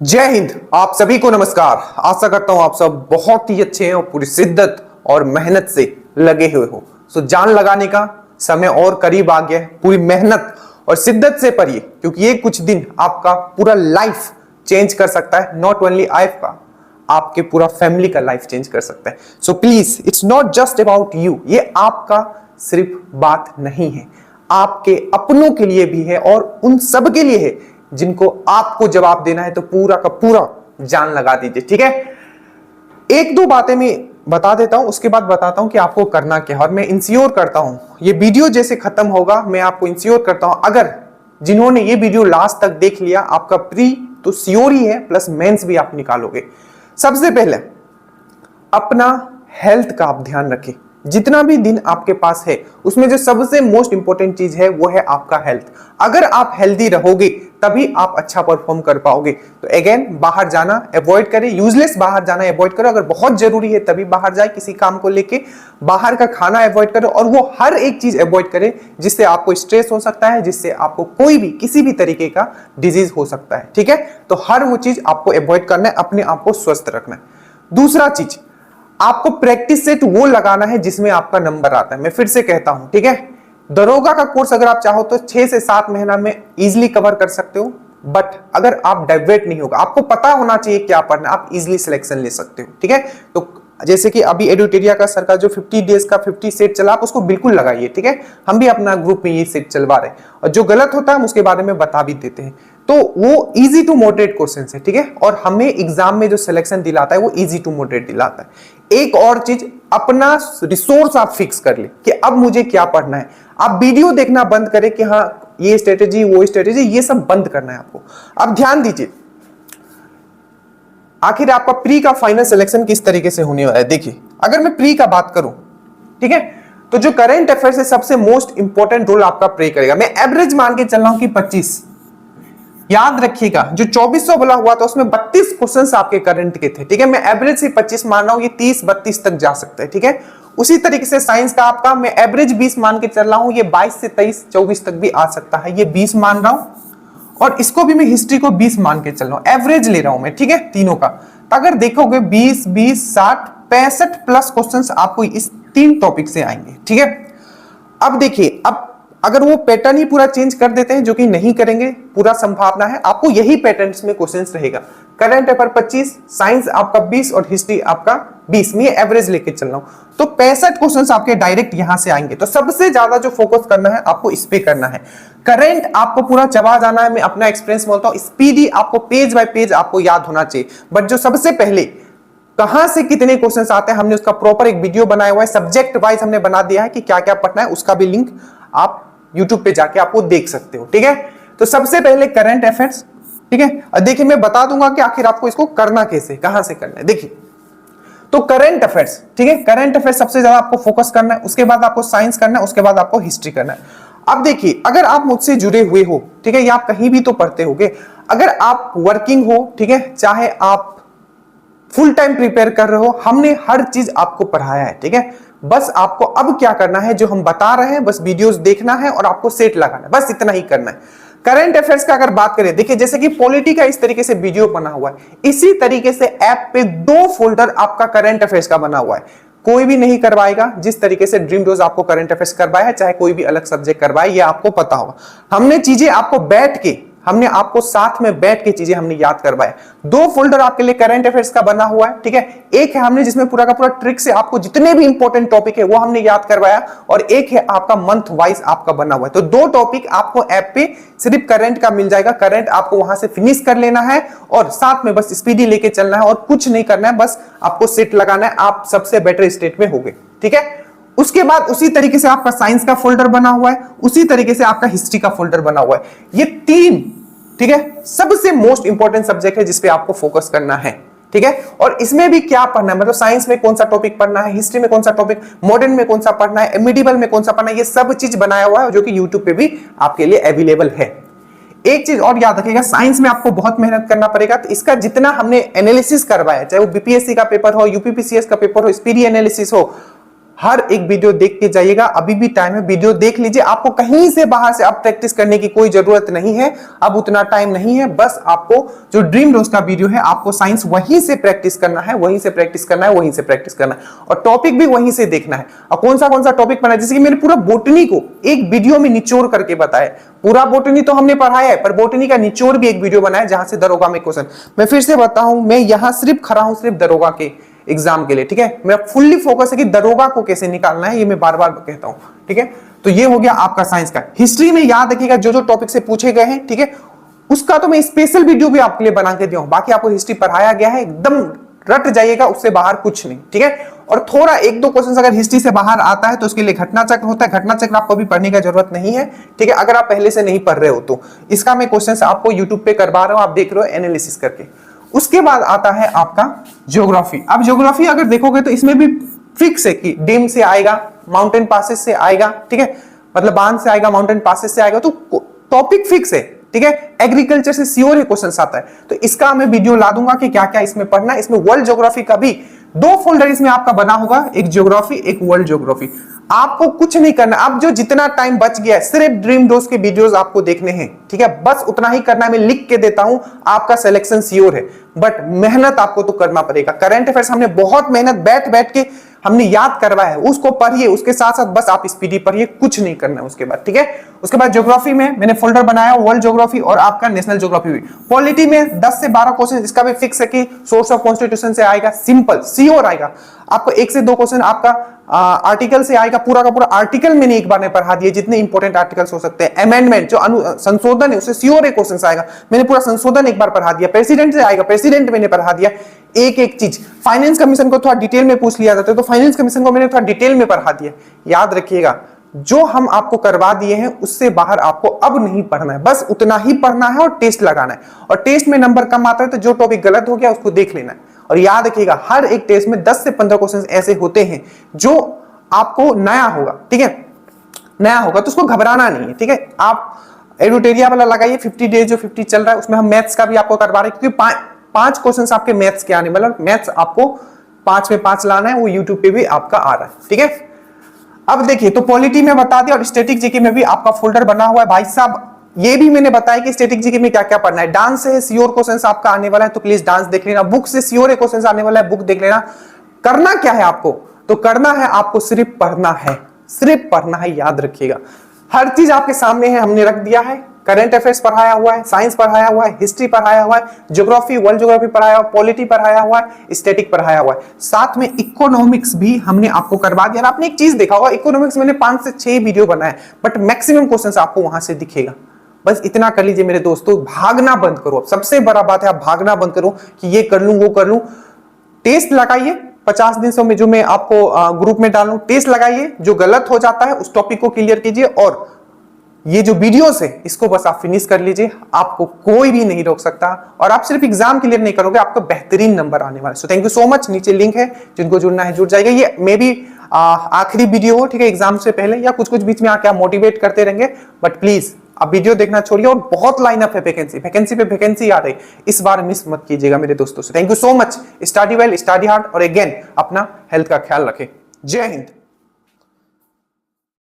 जय हिंद। आप सभी को नमस्कार। आशा करता हूं आप सब बहुत ही अच्छे हैं और पूरी शिद्दत और मेहनत से लगे हुए हो। जान लगाने का समय और करीब आ गया है। पूरी मेहनत और शिद्दत से पढ़िए, क्योंकि ये कुछ दिन आपका पूरा लाइफ चेंज कर सकता है। नॉट ओनली लाइफ का, आपके पूरा फैमिली का लाइफ चेंज कर सकता है। So please, it's not just about you. ये आपका सिर्फ बात नहीं है, आपके अपनों के लिए भी है और उन सब के लिए है जिनको आपको जवाब देना है। तो पूरा का पूरा जान लगा दीजिए, ठीक है। एक दो बातें मैं बता देता हूं, उसके बाद बताता हूं कि आपको करना क्या है। और मैं इंश्योर करता हूं ये वीडियो जैसे खत्म होगा, मैं आपको इंश्योर करता हूं, अगर जिन्होंने ये वीडियो लास्ट तक देख लिया, आपका प्री तो श्योर ही है, प्लस मेंस भी आप निकालोगे। सबसे पहले अपना हेल्थ का आप ध्यान रखें। जितना भी दिन आपके पास है उसमें जो सबसे मोस्ट इंपॉर्टेंट चीज है वो है आपका हेल्थ। अगर आप हेल्दी रहोगे तभी आप अच्छा परफॉर्म कर पाओगे। तो अगेन, बाहर जाना अवॉइड करें, यूजलेस बाहर जाना अवॉइड करो। अगर बहुत जरूरी है तभी बाहर जाए किसी काम को लेके। बाहर का खाना अवॉइड करो और वो हर एक चीज अवॉइड करें जिससे आपको स्ट्रेस हो सकता है, जिससे आपको कोई भी किसी भी तरीके का डिजीज हो सकता है, ठीक है। तो हर वो चीज आपको अवॉइड करना है, अपने आप को स्वस्थ रखना है। दूसरा चीज, आपको प्रैक्टिस सेट वो लगाना है जिसमें आपका नंबर आता है। मैं फिर से कहता हूं, ठीक है। दरोगा का कोर्स अगर आप चाहो तो 6 से 7 महीना में इजीली कवर कर सकते हो। बट अगर आप डाइवर्ट नहीं होगा, आपको पता होना चाहिए क्या पढ़ना, आप इजीली सिलेक्शन ले सकते हो, ठीक है। तो जैसे कि अभी एडुटेरिया का सर का जो 50 डेज का 50 सेट चला, आप उसको बिल्कुल लगाइए, ठीक है। हम भी अपना ग्रुप में ये सेट चलवा रहे हैं और जो गलत होता है हम उसके बारे में बता भी देते हैं। तो वो इजी टू मॉडरेट क्वेश्चन है, ठीक है। और हमें एग्जाम में जो सिलेक्शन दिलाता है वो इजी टू मॉडरेट दिलाता है। एक और चीज, अपना रिसोर्स आप फिक्स कर ले कि अब मुझे क्या पढ़ना है। आप वीडियो देखना बंद करें कि हाँ ये स्ट्रेटेजी वो स्ट्रेटेजी, ये सब बंद करना है आपको। अब ध्यान दीजिए, आखिर आपका प्री का फाइनल सिलेक्शन किस तरीके से होने वाला है। देखिए, अगर मैं प्री का बात करूं, ठीक है, तो जो करंट अफेयर्स है सबसे मोस्ट इंपॉर्टेंट रोल आपका प्ले करेगा। मैं एवरेज मान के चल रहा हूं कि 25। याद रखिएगा, जो 2400 बोला हुआ था उसमें 32 क्वेश्चंस आपके करंट के थे, ठीक है। मैं एवरेज से 25 मान रहा हूं, ये 30-32 तक जा सकता है, ठीक है। उसी तरीके से साइंस का आपका मैं एवरेज 20 मान के चल रहा हूं, ये 22 से 23-24 तक भी आ सकता है, ये 20 मान रहा हूं। और इसको भी मैं हिस्ट्री को 20 मान के चल रहा हूं, एवरेज ले रहा हूं मैं, ठीक है, तीनों का। तो अगर देखोगे 20, 20, 60, 65 प्लस क्वेश्चंस आपको इस 3 टॉपिक से आएंगे, ठीक है। अब देखिए, अब अगर वो पैटर्न ही पूरा चेंज कर देते हैं, जो कि नहीं करेंगे, पूरा संभावना है आपको यही पैटर्न्स में क्वेश्चंस रहेगा। करंट अफेयर 25, साइंस आपका 20 और हिस्ट्री आपका 20 में एवरेज लेके चल रहा हूं। तो 65 क्वेश्चंस आपके डायरेक्ट यहां से आएंगे। तो सबसे ज्यादा जो फोकस करना है आपको इस पे करना है। करंट आपको पूरा चबा जाना है। मैं अपना एक्सपीरियंस बोलता हूं, स्पीडी आपको पेज बाय पेज आपको याद होना चाहिए। बट जो सबसे पहले कहां से कितने क्वेश्चंस आते हैं, हमने उसका प्रॉपर एक वीडियो बनाया हुआ है, सब्जेक्ट वाइज हमने बना दिया है कि क्या क्या पढ़ना है। उसका भी लिंक आप YouTube पे जाके आपको देख सकते हो, ठीक है। तो सबसे पहले करंट अफेयर्स, ठीक है। और देखिए, मैं बता दूंगा कि आखिर आपको इसको करना कैसे, कहां से करना है। देखिए, तो करंट अफेयर्स, ठीक है, करंट अफेयर्स सबसे ज्यादा आपको फोकस करना है। उसके बाद आपको साइंस करना है, उसके बाद आपको हिस्ट्री करना है। अब देखिए, अगर आप मुझसे जुड़े हुए हो, ठीक है, या आप कहीं भी तो पढ़ते होगे, अगर आप वर्किंग हो, ठीक है, चाहे आप फुल टाइम प्रिपेयर कर रहे हो, हमने हर चीज आपको पढ़ाया है, ठीक है। बस आपको अब क्या करना है, जो हम बता रहे हैं बस वीडियोस देखना है और आपको सेट लगाना है, बस इतना ही करना है। करंट अफेयर्स का अगर बात करें, देखिए जैसे कि पॉलिटी का इस तरीके से वीडियो बना हुआ है, इसी तरीके से ऐप पे 2 फोल्डर आपका करंट अफेयर्स का बना हुआ है। कोई भी नहीं करवाएगा जिस तरीके से ड्रीम डोज आपको करंट अफेयर्स करवाया है, चाहे कोई भी अलग सब्जेक्ट करवाए, ये आपको पता होगा। हमने चीजें आपको बैठ के, हमने आपको साथ में बैठ के चीजें हमने याद करवाया। 2 फोल्डर आपके लिए करंट अफेयर्स का बना हुआ है, ठीक है। एक है हमने जिसमें पूरा का पूरा ट्रिक से आपको जितने भी इंपॉर्टेंट टॉपिक है वो हमने याद करवाया, और एक है आपका मंथ वाइज आपका बना हुआ है। तो 2 टॉपिक आपको ऐप पे सिर्फ करंट का मिल जाएगा। करंट आपको वहां से फिनिश कर लेना है और साथ में बस स्पीडी लेके चलना है और कुछ नहीं करना है, बस आपको सेट लगाना है। आप सबसे बेटर स्टेट में होगे, ठीक है। उसके बाद उसी तरीके से आपका साइंस का फोल्डर बना हुआ है, उसी तरीके से आपका हिस्ट्री का फोल्डर बना हुआ है। ये 3, ठीक है, सबसे मोस्ट इंपॉर्टेंट सब्जेक्ट है जिसपे आपको फोकस करना है, ठीक है। और इसमें भी क्या पढ़ना है, मतलब साइंस में कौन सा टॉपिक पढ़ना है, हिस्ट्री में कौन सा टॉपिक, मॉडर्न में कौन सा पढ़ना है, मिडिवल में कौन सा पढ़ना है, ये सब चीज बनाया हुआ है जो कि यूट्यूब पे भी आपके लिए अवेलेबल है। एक चीज और याद रखिएगा, साइंस में आपको बहुत मेहनत करना पड़ेगा। तो इसका जितना हमने एनालिसिस करवाया, चाहे वो बीपीएससी का पेपर हो, यूपीपीसीएस का पेपर हो, स्पीडी एनालिसिस हो, हर एक वीडियो देख के जाइएगा, अभी भी टाइम है, वीडियो देख लीजिए। आपको कहीं से बाहर से अब प्रैक्टिस करने की कोई जरूरत नहीं है, अब उतना टाइम नहीं है। बस आपको जो ड्रीम दोस्त का वीडियो है, आपको साइंस वहीं से प्रैक्टिस करना है, वहीं से प्रैक्टिस करना है, वहीं से प्रैक्टिस करना है, और टॉपिक भी वहीं से देखना है। और कौन सा टॉपिक पढ़ना है, जैसे कि मैंने पूरा बोटनी को एक वीडियो में निचोड़ करके बताया। पूरा बोटनी तो हमने पढ़ाया है, पर बोटनी का निचोड़ भी एक वीडियो बनाया, जहां से दरोगा में क्वेश्चन। मैं फिर से बताऊं, मैं यहां सिर्फ खड़ा हूं सिर्फ दरोगा के एग्जाम के लिए, ठीक है। मेरा फुल्ली फोकस है कि दरोगा को कैसे निकालना है, ये मैं बार बार कहता हूं, ठीक है। तो ये हो गया आपका साइंस का। हिस्ट्री में याद रखिएगा जो जो टॉपिक से पूछे गए हैं, ठीक है, उसका तो मैं स्पेशल वीडियो भी आपके लिए बना के दिया हूं। बाकी आपको हिस्ट्री पढ़ाया गया है, एकदम रट जाइएगा, उससे बाहर कुछ नहीं, ठीक है। और थोड़ा एक दो क्वेश्चन अगर हिस्ट्री से बाहर आता है तो उसके लिए घटना चक्र होता है। घटना चक्र आपको भी पढ़ने की जरूरत नहीं है, ठीक है, अगर आप पहले से नहीं पढ़ रहे हो तो। इसका मैं क्वेश्चन आपको यूट्यूब पे करवा रहा हूं, आप देख रहे हो एनालिसिस करके। उसके बाद आता है आपका ज्योग्राफी। अब ज्योग्राफी अगर देखोगे तो इसमें भी फिक्स है कि डैम से आएगा, माउंटेन पासेस से आएगा, ठीक है, मतलब बांध से आएगा, माउंटेन पासेस से आएगा, तो टॉपिक फिक्स है, ठीक है। एग्रीकल्चर से श्योर है क्वेश्चन आता है, तो इसका मैं वीडियो ला दूंगा कि क्या क्या इसमें पढ़ना है। इसमें वर्ल्ड ज्योग्राफी का भी 2 फोल्डर इसमें आपका बना होगा, एक ज्योग्राफी, एक वर्ल्ड ज्योग्राफी। आपको कुछ नहीं करना, अब जो जितना टाइम बच गया है सिर्फ ड्रीम दोस्त के वीडियोस आपको देखने हैं, ठीक है, बस उतना ही करना है। मैं लिख के देता हूं, आपका सिलेक्शन श्योर है, बट मेहनत आपको तो करना पड़ेगा। करंट अफेयर्स हमने बहुत मेहनत बैठ बैठ के हमने याद करवाया है, उसको पढ़िए, उसके साथ साथ बस आप स्पीडी पढ़िए, कुछ नहीं करना है उसके बाद, ठीक है। उसके बाद ज्योग्राफी में मैंने फोल्डर बनाया वर्ल्ड ज्योग्राफी और आपका नेशनल ज्योग्राफी भी। पॉलिटी में 10 से 12 क्वेश्चन, इसका भी फिक्स है कि सोर्स ऑफ कॉन्स्टिट्यूशन से आएगा, सिंपल श्योर आएगा। आपको 1 से 2 क्वेश्चन आपका आर्टिकल से आएगा, पूरा का पूरा आर्टिकल मैंने एक बार में पढ़ा दिया, जितने इंपॉर्टेंट आर्टिकल्स हो सकते हैं। अमेंडमेंट जो संशोधन है उससे श्योर एक क्वेश्चन आएगा, मैंने पूरा संशोधन एक बार पढ़ा दिया। प्रेसिडेंट से आएगा, प्रेसिडेंट मैंने पढ़ा दिया, एक एक चीज। फाइनेंस कमीशन को थोड़ा डिटेल में पूछ लिया जाता है, तो फाइनेंस कमीशन को मैंने थोड़ा डिटेल में पढ़ा दिया। याद रखिएगा, जो हम आपको करवा दिए हैं उससे बाहर आपको अब नहीं पढ़ना है, बस उतना ही पढ़ना है और टेस्ट लगाना है। और टेस्ट में नंबर कम आता है तो जो टॉपिक गलत हो गया उसको देख लेना है। और याद रखिएगा, हर एक टेस्ट में 10 से 15 क्वेश्चन ऐसे होते हैं जो आपको नया होगा, ठीक है, नया होगा, तो उसको घबराना नहीं है, ठीक है। आप एडुटेरिया वाला लगाइए, 50 डेज जो 50 चल रहा है, उसमें हम मैथ्स का भी आपको करवा रहे हैं, क्योंकि 5 क्वेश्चन आपके मैथ्स के आने, मतलब मैथ्स आपको 5 में 5 लाना है, वो यूट्यूब पे भी आपका आ रहा है, ठीक है। अब देखिए, तो पॉलिटी में बता दिया, और स्टैटिक जीके में भी आपका फोल्डर बना हुआ है भाई साहब। ये भी मैंने बताया कि स्टैटिक जीके में क्या क्या पढ़ना है। डांस से श्योर क्वेश्चन आपका आने वाला है, तो प्लीज डांस देख लेना। बुक से श्योर क्वेश्चन आने वाला है, बुक देख लेना। करना क्या है आपको, तो करना है आपको सिर्फ पढ़ना है, सिर्फ पढ़ना है, याद रखिएगा। हर चीज आपके सामने है, हमने रख दिया है। करंट अफेयर्स पढ़ाया हुआ है, साइंस पढ़ाया हुआ है, हिस्ट्री पढ़ाया हुआ है, ज्योग्राफी वर्ल्ड ज्योग्राफी पढ़ाया हुआ है, पॉलिटी पढ़ाया हुआ है, स्टैटिक पढ़ाया हुआ है, साथ में इकोनॉमिक्स भी हमने आपको करवा दिया। आपने एक चीज देखा होगा, इकोनॉमिक्स मैंने 5 से 6 वीडियो बनाए, बट मैक्सिमम क्वेश्चंस आपको वहां से दिखेगा। बस इतना कर लीजिए मेरे दोस्तों, भागना बंद करो। अब सबसे बड़ा बात है, आप भागना बंद करो कि ये कर लूं वो कर लूं। टेस्ट लगाइए 50 दिन में, जो मैं आपको ग्रुप में डालूं, टेस्ट लगाइए, जो गलत हो जाता है उस टॉपिक को क्लियर कीजिए, और ये जो वीडियोस है इसको बस आप फिनिश कर लीजिए, आपको कोई भी नहीं रोक सकता। और आप सिर्फ एग्जाम क्लियर नहीं करोगे, आपको बेहतरीन नंबर आने वाले। So thank you so much. नीचे लिंक है, जिनको जुड़ना है जुड़ जाएगा। ये मे बी आखिरी वीडियो हो, ठीक है, एग्जाम से पहले, या कुछ कुछ बीच में आके आप मोटिवेट करते रहेंगे, बट प्लीज आप वीडियो देखना छोड़िए। और बहुत लाइनअप है, वैकेंसी पे वैकेंसी आ रही, इस बार मिस मत कीजिएगा मेरे दोस्तों से। Thank you so much. Study well, study hard, और अगेन अपना हेल्थ का ख्याल रखें। जय हिंद।